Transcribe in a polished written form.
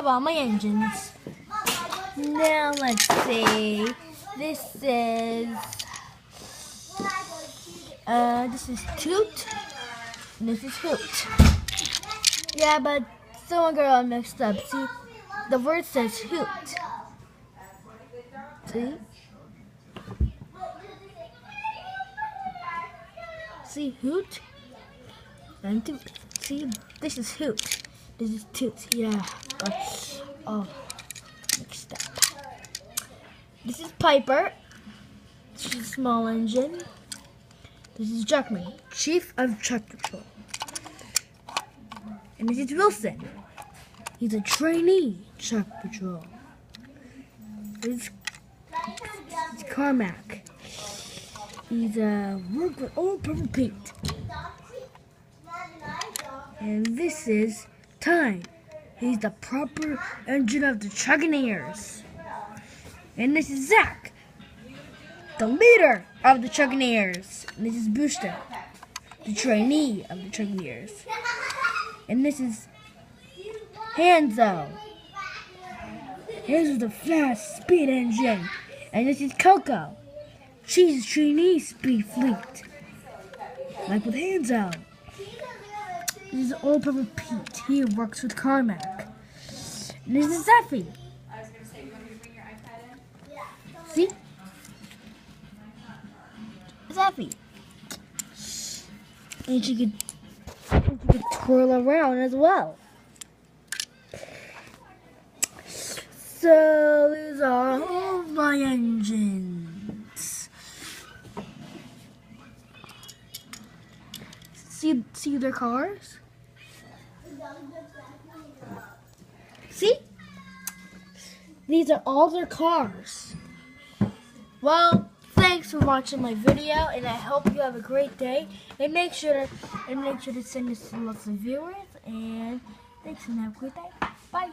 All my engines. Now let's see. This is toot. And this is hoot. Yeah, but someone got all mixed up. See, the word says hoot. See? See hoot and toot. See, this is hoot. This is toot. Yeah, but mixed up. This is Piper. She's a small engine. This is Jackman, Chief of Truck Patrol. And this is Wilson. He's a trainee truck patrol. This is Carmack. He's a work with old purple paint. And this is Time. He's the proper engine of the Chuggineers. And this is Zach, the leader of the Chuggineers. And this is Booster, the trainee of the Chuggineers. And this is Hanzo. Hanzo's the fast speed engine. And this is Coco. She's a trainee speed fleet. Like with Hanzo. This is Old Purple Pete. He works with Carmack. And this is Zeffy. I was going to say, you want me to bring your iPad in? See? Zeffy. And she could twirl around as well. So these are all my engines. See their cars? See? These are all their cars. Well, thanks for watching my video, and I hope you have a great day. And make sure to send this to lots of viewers. And thanks, and have a great day. Bye.